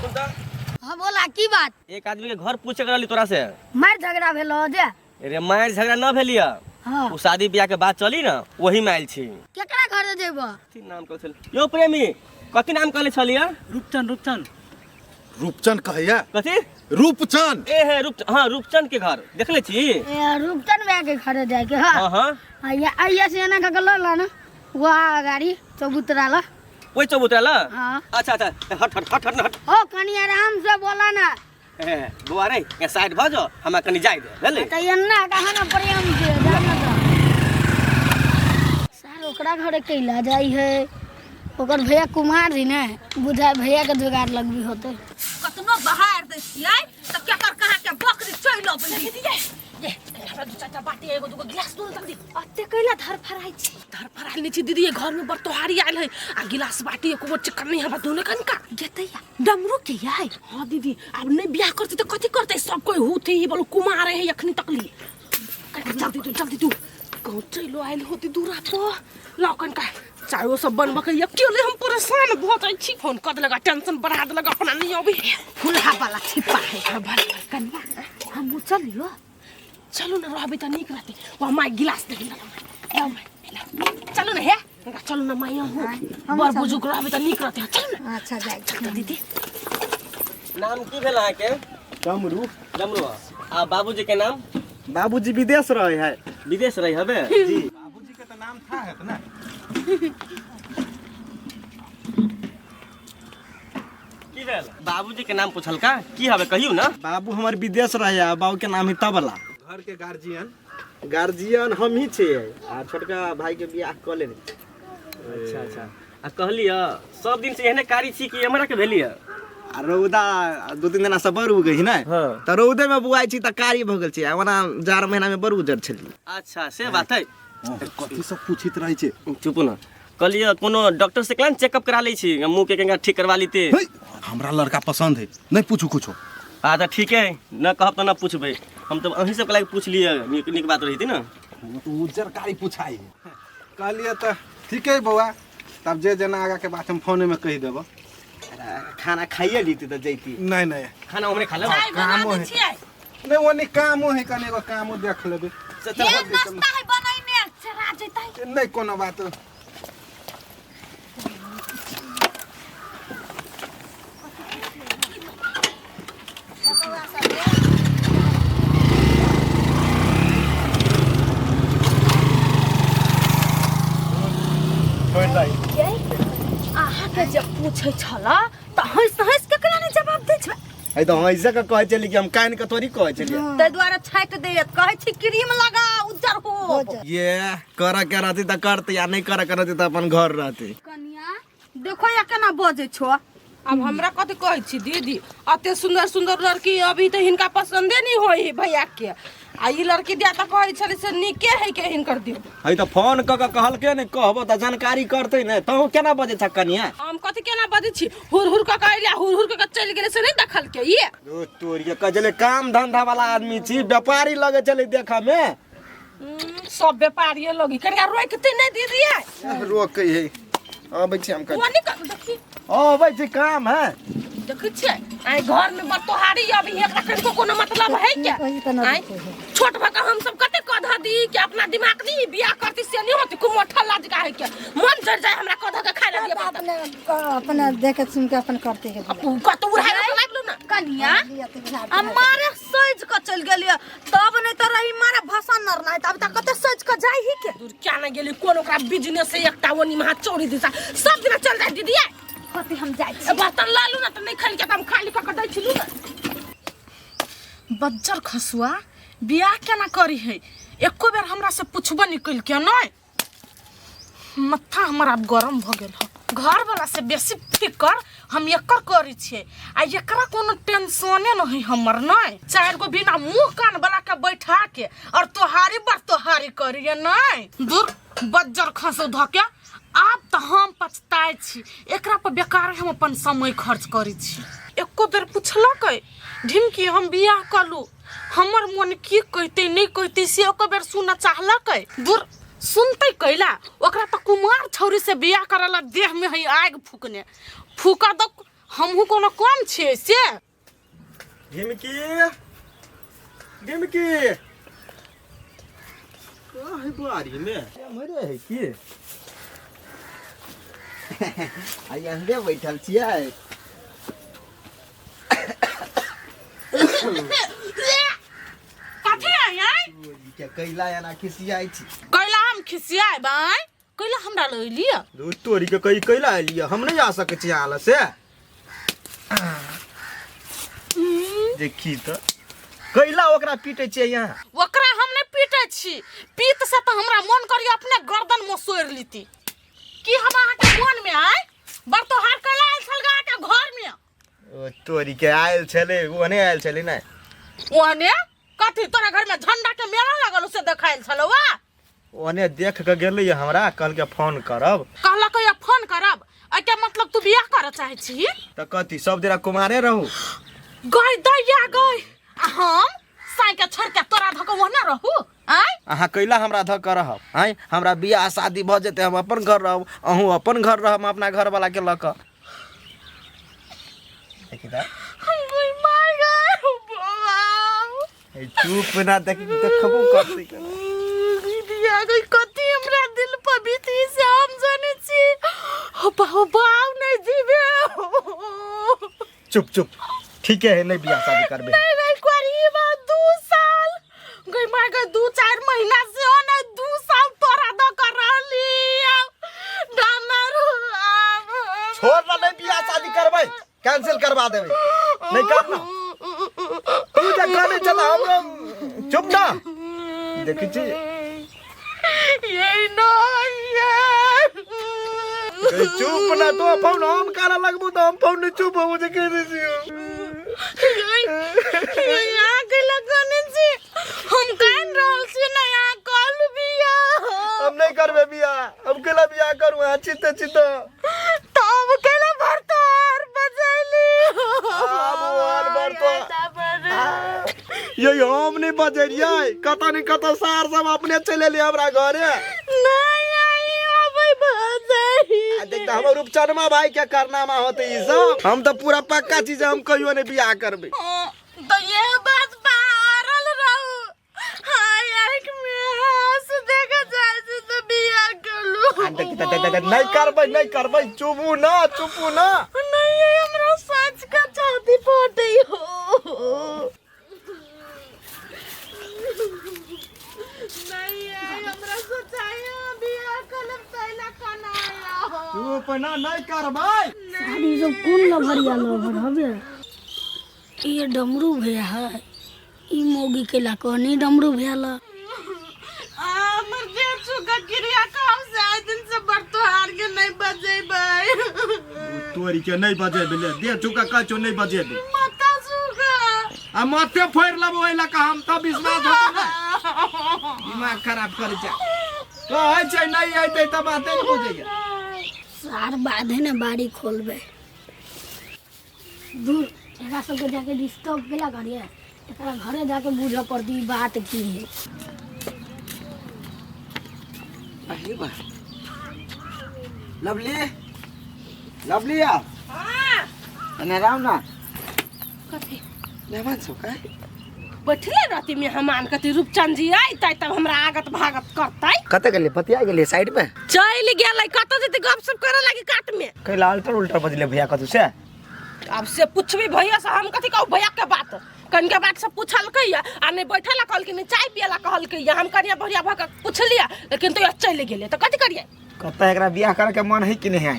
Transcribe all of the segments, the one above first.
सुनता। हाँ बोला की बात। एक आदमी के घर पूछे कर तोरा से मार झगड़ा भेलो जे। अरे मार झगड़ा न भेलिया। हाँ उ शादी ब्याह के बात चली ना वही में आइल छी। केकरा घर जेबो? कथी नाम कहल छल यो प्रेमी कथी नाम कहले छलिया? रूपचंद रूपचंद कहैया कथी रूपचंद ए है हां रूपचंद के घर देखले छी। ए रूपचंद बे के घर जाए के। हां हां आइया आइया से ना का ला ना वो गाड़ी चबूतरा ला वही चबूतरा ला। हां अच्छा अच्छा हट हट हट हट। ओ कनी आराम से बोला ना। ए बुआ रे ए साइड भ जा हमरा कनी जाय दे भेले। त एन्ना कहा ना प्रेम से जाना त सार ओकरा घरे कैला जाई है। ओकर भैया कुमार जी ने बुझा भैया के जुगाड़ लगबी होते। कतनो बहार दे छियै त केकर कहा के बकरी चैलो बनी दिए ये हमरा दू चारटा बाटी एगो दुगो गिलास दूध तक दी अत्ते कैला धर फराई छी धर फराई नी छी दीदी ये घर में बर तोहारी आइल है आ गिलास बाटी एको गो चिकन नहीं हबा दोने कन का गेतैया डमरू के याई। हां दीदी अब नहीं बियाह करती त कथि करते सब कोई होते ही बोलो कुमार है अखनी तकली जल्दी तू कहूं चैलो आइल होती दूरा तो लौकन का चाहे वो सब बनबा के अकेले हम परेशान हो जाई छी। फोन कर लगा टेंशन बढ़ा दे लगा अपना नहीं अभी फुलहा वाला छिपा है भल कन्या हम चलियो चलो ना रहबे त निक रहते वो माई गिलास दे चलो ना हे चलो ना माई हूं बर बुजुर्ग रहबे त निक रहते चलो ना। अच्छा जाए दीदी नाम की भेल अहाँ के? डमरू डमरू। आ बाबूजी के नाम? बाबूजी विदेश रहे है। विदेश रही हबे जी बाबूजी के तो नाम था है ना। की भेल बाबूजी के नाम पूछल का की हबे कहियो ना। बाबू हमार विदेश रहे है बाबू के नाम है तबला। घर के गार्जियन हम ही छे आ छोटका भाई के बियाह क लेने। अच्छा अच्छा आ कहलिया सब दिन से एहने कारी छी कि हमरा के भेलिया? आ रौदा दो तीन दिन से बड़ हो गई ना हाँ। त रौदे में बुआई छी त कारी भ गेल छी ओना 4 महीना में बड़ उजर छली। अच्छा से बात है। कथि सब पूछित रही छे चुप ना कहलिया कोनो डॉक्टर से क्लान चेकअप करा लै छी मुंह के केंगा ठीक करवा लीते। हमरा लड़का पसंद है नहीं पूछू कुछो। अच्छा ठीक है न कहब तो न पूछबे हम तो अहीं सब के लागे पूछ लिए निक बात रही थी ना। तो उजर कारी पूछाई कहलिए त ठीक है बउआ तब जे जना आगा के बात हम फोन में कह देबो। खाना खाइए लीती तो जैती। नहीं खाना हमरे खा ले काम है नहीं वो नहीं काम है कने को काम देख लेबे ये नाश्ता है बनाइने चरा जैतै नहीं कोनो बात। आहा के जब पूछै छला त हंस के केना नहीं जवाब दै छै है तो ऐसे का कहे चली कि हम कान के तोरी कहे चली तै द्वारा छाट देत कहै छी क्रीम लगा उज्जर हो ये करा के रहती त करते या नहीं करा के रहती त अपन घर रहती। कन्या देखो या केना बजे छो। अब हमरा कथि कहै छी दीदी अते सुंदर सुंदर लड़की अभी तो हिनका पसंदे नहीं होई भैया के आ ई लड़की दिया त कहै छले से निके है के हिनकर दियो है तो फोन क के कहल के नहीं कहबो त जानकारी करते नहीं तो केना बजे छ कनिया। हम कथि केना बजे छी हुर हुर क कहलिया हुर हुर क चल गेले से नहीं देखल के ये ओ तोरिया कजले काम धंधा वाला आदमी छी व्यापारी लगे चले देखा में सब व्यापारी लोगी करिया रोकते नहीं दीदी रोक है अबै छी हम कर वो नहीं कर देखी अबै छी काम है देखै छै आई घर में बतोहारी अभी एकरा कनिको कोनो मतलब है क्या आई छोट भका हम सब कते कधा दी कि अपना दिमाग दी बियाह करती से नहीं होती को मोठा लाज का है क्या मन चढ़ जाए हमरा कधा के खाए लगे अपना देखे सुन के अपन करते है। अब कत उड़ाए लागलो ना कनिया हमारे सज क चल गेलिए तब नहीं तो रही मारे भसन नर नहीं तब तक कते सज क जाई ही के दूर क्या ना गेली कोनो का बिजनेस से एकटा ओनी महा चोरी दिसा सब दिन चल जाए दीदी कते हम जाई छी बर्तन लालू ना त नहीं खाली के हम खाली क दै छिलू ना बज्जर खसुआ बियाह केना करी है एको बेर हमरा से पूछबो निकल के नहीं मत्था हमारा गरम भ गेल ह घर वाला से बेसी फिकर हम एकर करी छे आ एकरा कोनो टेंशने नहीं हमर नहीं 4 गो बिना मुंह कान वाला के बैठा के और तोहारी करिए नहीं दूर बज्जर खसो धके आप तो हम पछताए छी एकरा पर बेकार हम अपन समय खर्च करी छी एको बेर पूछलकै ढिमकी हम बियाह कलू हमर मन की कहते नहीं कहते से एको बेर सुन चाहलकै दूर सुनते कैला ओकरा त कुमार छौरी से बियाह करला देह में है आग फूकने फूका द हमहू कोनो कम छियै से? ढिमकी ढिमकी काहे बुआरी में मरे है की आई अंदर बैठल छियै कथी है यार? के कैला या ना खिसियाई छी कैला हम खिसियाए बाय? कैला हमरा ले लिया? दू तोरी के कई कैला लिया हम नहीं आ सके छी आला से देखी तो कैला ओकरा पीटे छियै यहाँ ओकरा हम नहीं पीटे छी। पीत से तो हमरा मन करी अपने गर्दन में सोर लीती। की हम अहाँ के मन में आए बरतोहार कैला आयल छलगा के घर में? ओ तोरी के आयल छले ओने आयल छले ना ओने कथी तोरा घर में झंडा के मेला लगल उसे देखाइल छलो वा? ओने देख के गेलै हमरा कहल के फोन करब कहला के फोन करब एके मतलब तू बियाह करे चाहे छी? त कथी सब दिना कुमारे रहू गई दैया गई हम साई के छोड़ के तोरा धक ओना रहू आय? अहाँ कैला हमरा धक कर रहब आय हमरा बियाह शादी भ जेते हम अपन घर रहब अहूँ अपन घर रहब अपना घर वाला के लक देखी ता गई माय गई चुप ना देखी देखबो करती दिया गई कथी हमरा दिल पर बीती से हम जाने छी। हो बाऊ नहीं जीवे चुप चुप ठीक है नहीं बियाह शादी करबे नहीं करीब 2 साल गई माय गई 2-4 महीना से हो ना 2 साल तोरा द कर रहली डामर छोड़ ना नहीं बियाह शादी करबे कैंसिल करवा देबे नहीं करना तू जे कहने चला हम चुप ना देखी छी यही नहीं चुप ना तो फोन हम काला लगबू तो हम फोन चुप हो जे कह दे यहाँ के लगाने से हम कान रहल छी ना यहाँ कॉल बिया हम नहीं करबे बियाह हम केला बियाह करू आ चिते चिते तब केला भरतार बजैली अब वार बार तो ये हम नहीं बजरिया कता नहीं कता सार सब अपने चले ले हमरा घरे नहीं आई अबे बजैली देख हम रूपचंदमा भाई के करनामा होते ई सब हम तो पूरा पक्का चीज हम कहियो ने बियाह करबे तो ये बात बारल रहू हाय एक में हंस देखा जाए तो बियाह कर लूं नहीं करबे चुपू ना नहीं हमरा सच का चाहती पड़ती हो नहीं हमरा सोचाई बियाह करब तैला कनाया हो चुप ना नहीं करबे साड़ी जो कौन लभरिया लभर हबे ये डमरू भैया है ई मोगी के ला कहनी डमरू भैया ला हमर जे चुका क्रिया काम से आज दिन से बरतोहार के नहीं बजेबै तोरी के नहीं बजेबे ले दे चुका काचो नहीं बजेबे माता सुगा आ माथे फोड़ लेबो ओइला का हम त विश्वास होत ना दिमाग खराब कर जा कहै छै नहीं आइते त बाते नहीं बुझैया सार बांधे ने बाड़ी खोलबे दूर एकरा सबके जाके डिस्टर्ब केला करिए एकरा घरे जाके बुझ पड़ती बात की है अरे बा लवली आ अने राम ना कथी मेहमान सब का बैठले रहती में हमान कथी रूपचंद जी आइतै तब हमरा आगत भागत करतै कते गेले पतिया गेले साइड में चल गेलै कत जते गपशप करे लागी काट में कैला उल्टा बजले भैया कतु से अब से पूछबी भैया से हम कथी कहू भैया के बात कन के बात सब पूछलकै आ नहीं बैठला कहल कि नहीं चाय पियला कहलकै हम करिया बढ़िया भक पूछलिया लेकिन तो चल गेले तो कथी करिए कते एकरा बियाह करे के मन है कि नहीं है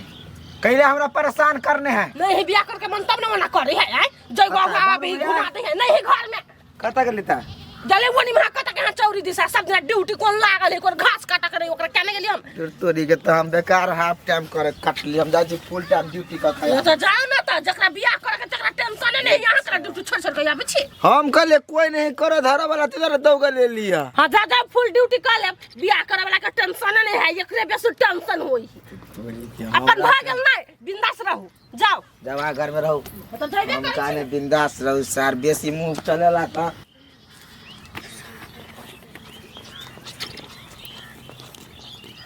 कैले हमरा परेशान करने है नहीं बियाह करके मन तब न मना करे है जय बाबा भी घुमाते हैं नहीं घर में कता गेली ता जले वनी में कता के चौरी दिशा सब दिन ड्यूटी कोन लागल है कोन घास काटा करे ओकरा केने गेली हम तोरी के त हम बेकार हाफ टाइम करे काट ली हम जाई फुल टाइम ड्यूटी का खाया तो जाओ ना त जकरा बियाह करे के जकरा टेंशन नहीं यहां करा ड्यूटी छोड़ छोड़ के आबे छी हम कहले कोई नहीं करे धरा वाला तेरा दौग ले लिया हां जा फुल ड्यूटी कर ले बियाह करे वाला के टेंशन नहीं है एकरे बेसु टेंशन होई अपन भागल नहीं बिंदास रहू जाओ जवा घर में रहू तो जइबे हम कर काने बिंदास रहू सर बेसी मुंह चलेला त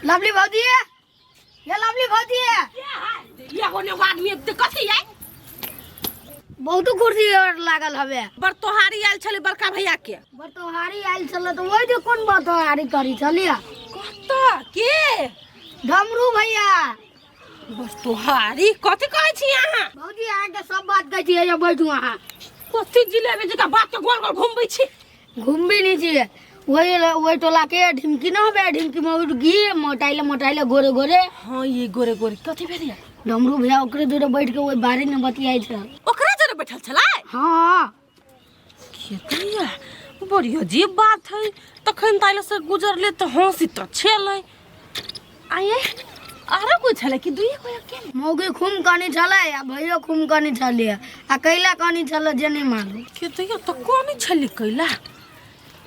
लवली भौजी है ये लवली भौजी है ये होने आदमी कथी है बहुत कुर्सी लागल हवे। बरतोहारी आयल छले बड़का भैया के। बरतोहारी आयल छले तो वही कौन बरतोहारी करी छलिया? कत के? डमरू भैया। बरतोहारी कथी कहै छी अहाँ? भौजी अहाँ के सब बात कहै छी, जे बैठू अहाँ। कथी जिलेबी जका बात के गोल गोल घुमबै छी? घुमबी नहीं छी, वही टोला के ढिमकी न हवे, ढिमकी में उड़गी मोटाइले गोरे गोरे। हां ये गोरे गोरे कथी भेलिया? डमरू भैया ओकरे दूर बैठ के वही बारे में बतियाई छ। ओकरा जरे बैठल छलै? हां खेतैया बड़ी अजीब बात है। तखन ताइले से गुजरले त हंसी त छलै। आये आरो कोइ छलै कि दुइए कोइ अकेले? मौगी खूम कानी छलै आ भैया खूम कानी छलै आ कैला कानी छलै जे नहीं मालूम। खेतैया त कोनी छलै कैला?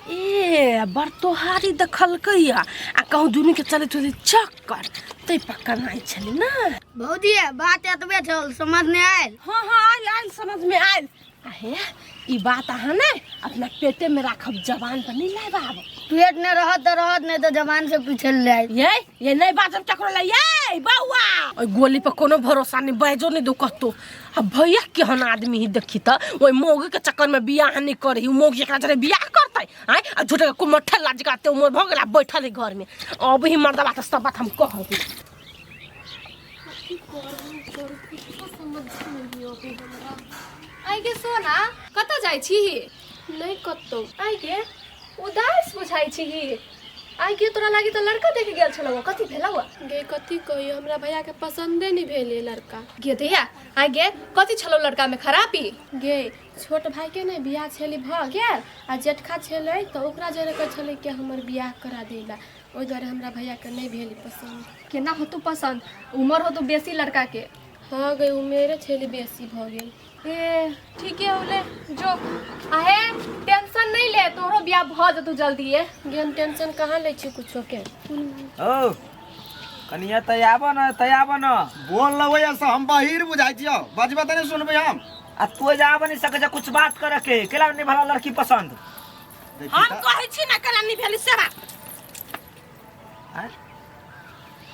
ए बरतोहारी देखलकैया आ कहूँ दुनू के चले चले चक्कर तै पक्का नहीं छलै ना। भौजी बात एतबे छल, समझ में आयल? हाँ हाँ आयल समझ में आयल। आहे ई बात अहाँ ने अपना पेटे में राखब, जबान पर नहीं लाइब। पेट में रहत नहीं तो जबान से पीछे ले। ये नहीं बाजब ककरो ले। ये बउआ ओइ गोली पर कोनो भरोसा नहीं, बैजो नहीं दो कतो। अब भैया केहन आदमी ही देखी त ओइ मौगी के चक्कर में बियाह नहीं करही। मौगी एकरा जरे बियाह करतै आय आ झूठे को मठल लाज गाते उमर भ गेला बैठल है घर में। अब ही मर्दबा त सब बात हम कहब। आइ के सोना कतऽ जाइ छी? नहीं कतौ आइ के उदास बुझाइ छी। आइ के तोरा लागी तो लड़का देखे गेल छलौ, कथी भेलौ? गे कथी कहियो, हमरा भैया के पसंदे नहीं भेले लड़का। गे दैया आइ गे कथी छलौ लड़का में खराबी? गे छोट भाई के नहीं बियाह छेली भ गेल आ जेठका छेलै तो ओकरा जरे कह छलै कि हमर बियाह करा देला। ओइ दुआरे हमरा भैया के नहीं भेली पसंद। केना होतौ पसंद? उमर होतौ बेसी लड़का के। हाँ गे उमेरे छेली बेसी भ गेल। ए ठीके होले जो आहे टेंशन नहीं ले, तोरो बियाह भ जतौ जल्दी। गे हम टेंशन कहाँ ले छी कुछो के। ओ कनिया तयाब न बोल लबै ऐसा हम बाहिर बुझाइ छियो, बजबे त नहीं सुनबै हम। आ तू जा बनी सके जा कुछ बात करे के केला नहीं भला लड़की पसंद। हम कहै छी ना कला नहीं भेली सेवा।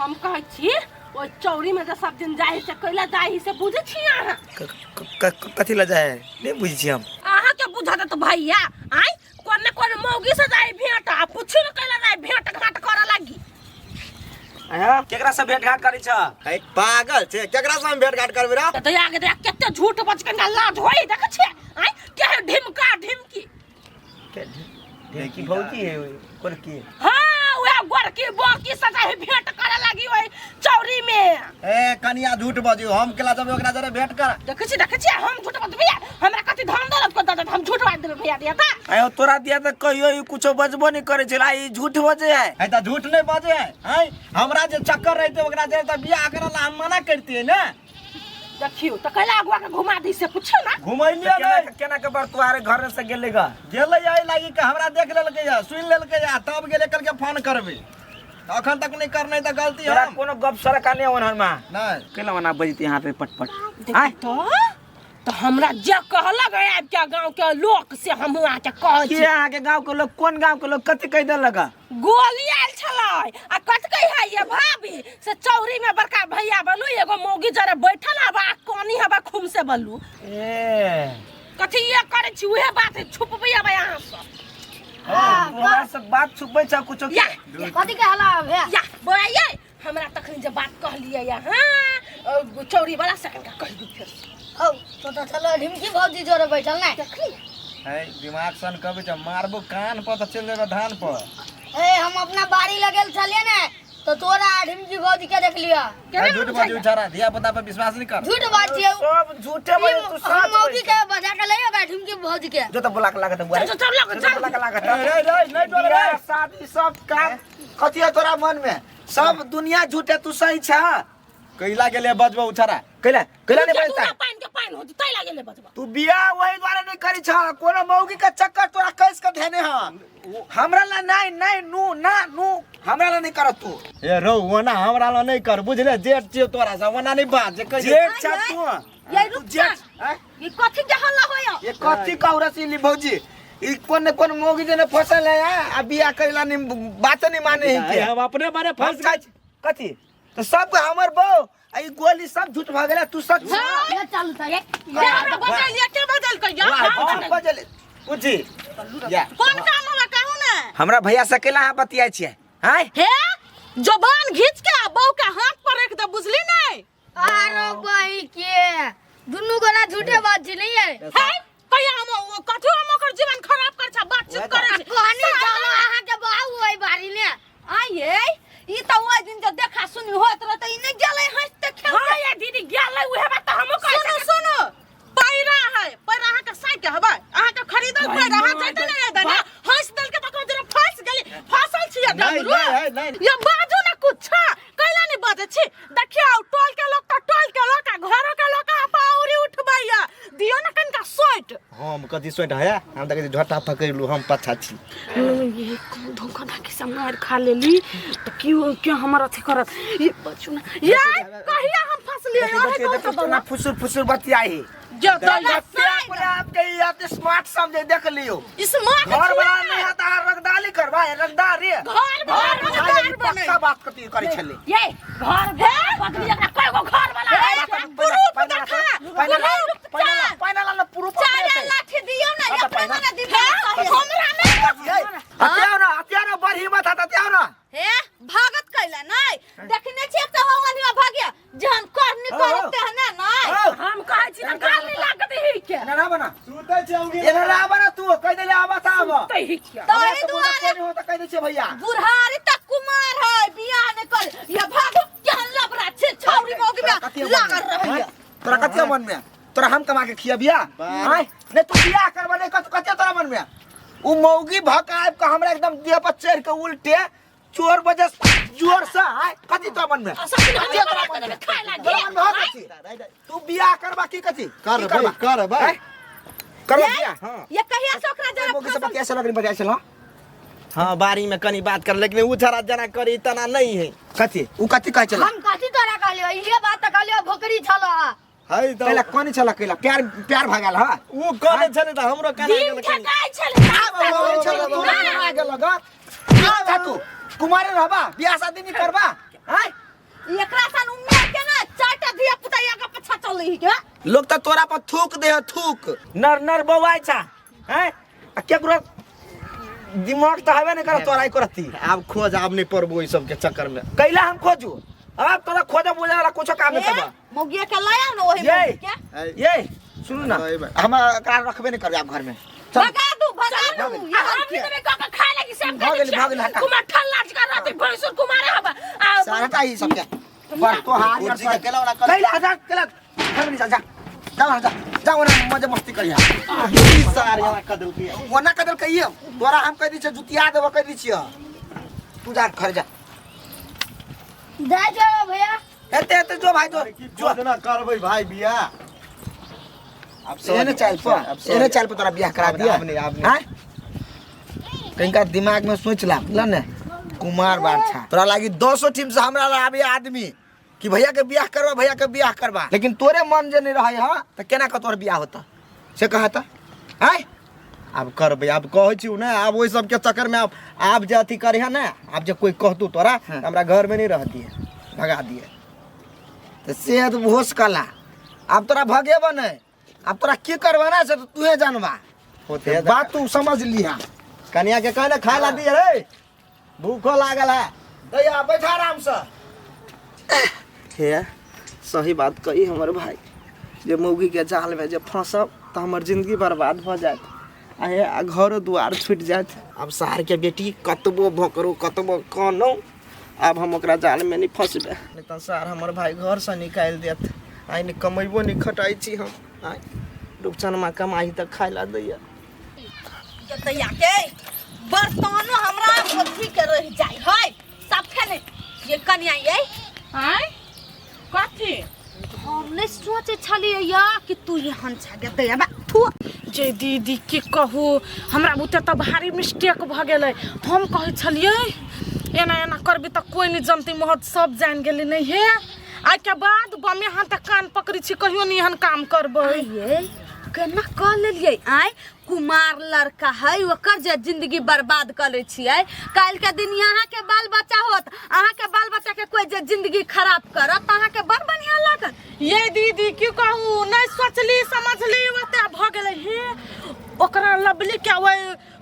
हम कहै छी ओ चौरी में जे सब दिन जाहि से कैला जाहि से बुझे छी अहाँ? कथी ला जाए नहीं बुझी छी हम। अहाँ के बुझत त भैया आय कोन कोन मौगी से जाई भेंट आ पूछी न कैला जाई भेंट घाट करे लागी। आया केकरा से भेंट घाट करै छ? है पागल छे, केकरा से हम भेंट घाट करबै रे? त आगे देख केते झूठ बच के लाज होई देख छे आय के ढिमका ढिमकी की भौजी है कोन की? हां ओए गोरकी बोकी से जाई भेंट करे लागी ओए चौरी में। ए कनिया झूठ बजियो, हम केला जब ओकरा जरे भेंट कर। देख छी हम झूठ बज भैया हमरा कथि धन दौलत को दत हम झूठ बात देबे भैया दिया त। आयो तोरा दिया त कहियो ई कुछो बजबो नहीं करे छला, ई झूठ बजे है। है त झूठ नहीं बजे है। हमरा जे चक्कर रहते ओकरा जरे त बियाह करला हम मना करतिए ना। देखियो त कैला अगुआ के घुमा दी से पूछो ना। घुमैलिए नहीं केना के बर तुम्हारे घर से गेले ग? गेलै आई लागी के हमरा देख लेलकै या सुन लेलकै या तब गेले करके फोन करबे। अखन तक नहीं करने त गलती तोरा हम। कोनो गप सर का नहीं होन हरमा नहीं केला वना बजती यहां पे पटपट। देखि तो हमरा जे कहला गए आब के गांव के लोग से हम आके कह छी के आहां के गांव के लोग कोन गांव के लोग कथि कह दे लगा? गोली आयल छलै आ कत कहि है ये भाभी से चौरी में बड़का भैया बलू एगो मौगी जरे बैठल हबा कोनी हबा खुम से बलू। ए कथि ये करे छी उहे बात छुपबै अब यहां से। तोरा से बात छुपै छ कुछो या के? कथी कहला भैया? या बोइए हमरा तखनी जे बात कहलिए यहां चौरी वाला सेकंड का कह दू फिर। औ तो चलो ढिमकी भौजी जोरे बैठल नहीं देखली है दिमाग सन कबे छ मारबो कान पर त चल जेबे धान पर। ए हम अपना बाड़ी लगेल छलिए ने तो तोरा ढिमकी भौजी के देख लिया। झूठ बजियो छरा, धिया पुता पे विश्वास नहीं कर। झूठ बात छिए, सब झूठे बोले तू हम सच मौगी के बजा के ले आबे ढिमकी भौजी के। जो तो बुला के लागत बुआ चल चल लग बुला के लागत नहीं डोले रे। बियाह शादी सब काम कथि है तोरा मन में? सब दुनिया झूठे तू सही छ। कैला गेले बजबो उछरा। कैला नहीं बजता पानी के पानी होती तै लागे ले बजबा। तू बियाह वही द्वारा नहीं करी छ। कोनो मौगी का चक्कर तोरा कैस के धेने ह। हमरा ला नहीं नू ना नू हमरा ला नहीं करत तू। ए रो वना हमरा ला नहीं कर, बुझले जेठ छियो तोरा से वना नहीं बात जे कह जेठ छ तू। ये रुक जा ये कथि जहला होया ये कथि कहरसी ली भौजी? ई कोन मौगी जने फसल है आ बियाह कइला नहीं बात नहीं माने है के। हम अपने बारे फंस गए। कथि तो सब हमर बो आई गोली सब झूठ भ गेला तू सच ये चल त एक क्या बदल या क्या बदल कहिया वाह बजले पूछी या कौन काम हवा कहू ना हमरा भैया से केला बतियाई छियै हाय हे जबान घींच के बहू के हाथ पर रख दे बुझली नहीं आरो भाई के दुनु गोरा झूठे बात छी नहीं है है कहिया हम कथु हम ओकर जीवन खराब कर छ बातचीत करे छी कहानी जानो अहाँ के बाहु ओइ बारी ने आये ई त ओइ दिन जे देखा सुनी होत रह त ई नहीं गेलै हंसते खेलते हां ये दीदी गेलै उहे बात त हमहु कह सुनो सुनो पैरा है पैरा अहाँ के साइ के हबे अहाँ के खरीदल पैरा अहाँ जैते नहीं देना हंस दल के त जरा फंस गेली फसल छिया डमरू ये बाजू ना कुछ कैला नहीं बाजे छी देखियो टोल के लोग घरों के लोग पाउरी उठबाइया दियो ना कनका सोट हम कथी सोट है हम त झटा पकड़लू हम पछा छी ये धोखा धाके से मार खा लेली त क्यों हमर अथी करत ये बचू ना ये कहिया हम फसलिए रहे तो ना फुसुर फुसुर बतियाई जो अपने आप के ये स्मार्ट समझे देख लियो स्मार्ट घर वाला नहीं आता रंगदाली करवा रंगदार रे घर पक्का बात कती करी छले ये घर बदली एकरा कय गो घर वाला है प्रूफ देखा फाइनल ना प्रूफ चार लाठी दियो ना या पैना दिबे हमरा में हत्या ना बड़ हिम्मत है हत्या ना हे भागत कैला नहीं देखने छे त होवनी में भाग्य जहन करनी करते है ना हम कहै छी ना गाल नहीं लागत ही के ना बना सुते छौगी ये ना बना तू कह देले आवा था अब तही के तोरे दुआरे हो त कह दे छे भैया बुढ़ारी तक कुमार है बियाह ने कर ये भागो केहन लबरा छे छौरी मोगी में लागल रहैया तोरा कते मन में तोरा हम कमा के खिया बिया हां नहीं तू बियाह करबा नहीं कते तोरा मन में उ मौगी भकाब का हमरा एकदम देह पर चढ़ के उल्टे चोर बजे जोर से आय कथि तो मन में तू बियाह करबा की कथि कर भाई कर बियाह हां ये कहिया से ओकरा जरा मौगी से कैसे लगनी बजाय छल हाँ बारी में कनी बात कर लेकिन उ छरा जना करी तना नहीं है कथि उ कथि कह छल हम कथि तोरा कहलियो ये बात कहलियो भोकरी छलो है तो पहले कोनी छल केला प्यार भागल ह उ कोने छले त हमरो काना दिन गेल ठकाई छले तू कुमार रहबा बियाह शादी नहीं करबा हैं एकरा सन उम्मीद के ना चारटा धिया पुता या पछा चलई के लोग त तोरा पर थूक दे थूक नर बवाई छा हैं आ केकरो दिमाग त हवे नहीं कर तोरा करती अब खोज अब नहीं पड़बो ई सब के चक्कर में कैला हम खोजू अब तोरा खोजे बुझे वाला कुछ काम नहीं करबा मोगिया के लाया ना ओही मोगी के ये सुनु ना हम एकरा रखबे नहीं करबे आप घर में भगा दू ये हम के का खा लगी सब भागल हटा कुमार ठल्ला का रात भैंसुर कुमार हबा सारा ही सब के पर तो हाथ कुर्सी के केला वाला कैला हटा केला हम नहीं जा जा वना मजे मस्ती करिया ई सारे वाला कदल के वना कदल कहियो तोरा हम कह दी छ जुतिया देबो कह दी छियो तू जा घर जा दे जो भैया एते जो भाई जो ना करबै भाई बिया अब एने चाल पर तोरा बियाह करा दिया हां कहीं दिमाग में सोच ला ने कुमार बारछा तोरा लागी 200 टीम से हमरा आबे आदमी कि भैया के बियाह करबा लेकिन तोरे मन जे नहीं रहै ह त केना क तोर बियाह होता से कहता हैं अब करबै अब कहै छी ना अब ओइ सब के चक्कर में अब जे अथी करे है ना अब जे कोई कहतू तोरा हमरा घर में नहीं रहती है भगा दिए तो सेहत भोस कला अब तोरा भगेबा नहीं अब तोरा की करबा ना से तूहे जानबा होते बात तू समझ लिहा कन्या के कहले खाए ला दिए रे भूखो लागल है दैया बैठा आराम से हे सही बात कही हमर भाई जे मौगी के जाल में जे फंसब त हमर जिंदगी बर्बाद भ जात आ घर दुआर छूट जात अब शहर के बेटी कतबो भोकरो कतबो कानो अब हम ओकरा जाल में नहीं फंसबे नहीं त शहर हमर भाई घर से निकाल देत आई नहीं कमैबो नहीं खटाई छी हम आई रुपचनमा कमाई त खाए ला दैया दैया के बर्तनो हमरा अथी के रह जाय है सब खेले ये कन्या ये हैं कथी हमने सोचे छलिए या कि तू यहाँ छगे दैया बा थू जे दीदी के कहू हमरा बुते त भारी मिस्टेक भ गेलै हम कहै छलिए एना एना करबी त कोई नहीं जानती महत सब जान गेली नहीं है आ के बाद बमे हां त कान पकड़ी छी कहियो नहीं हन काम करबै ये केना कह लेलिए आय कुमार लड़का है ओकर जे जिंदगी बर्बाद कर ले छियै काल के दिन यहाँ के बाल बच्चा होत अहाँ के बाल बच्चा के कोई जे जिंदगी खराब करत अहाँ के बड़ बढ़िया लागत ये दीदी की कहूँ नहीं सोचली समझली ओते भ गेलै हे ओकरा लबली के ओए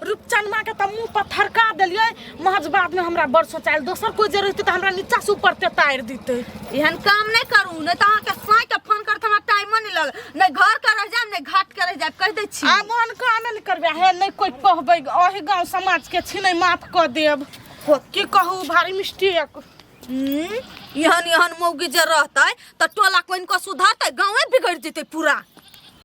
रूपचंद माँ के त मुंह पर थरका देलिए महज बाद में हमरा बड़ सोचाइल दोसर कोई जे रहते त हमरा नीचा से ऊपर ते तार देते एहन काम नहीं करू नहीं तो अहाँ के साई के फोन करत हमरा टाइम नहीं लग नहीं घर के रह जाब नहीं घाट के रह जाब कह दै छी आ मोहन काम नहीं करबे हे नहीं कोई कहबै ओही गांव समाज के छिनै माफ क देब की कहू भारी मिस्टेक यहन यहन मौगी जे रहते त टोला कोइन को सुधारते गांवे बिगड़ जेते पूरा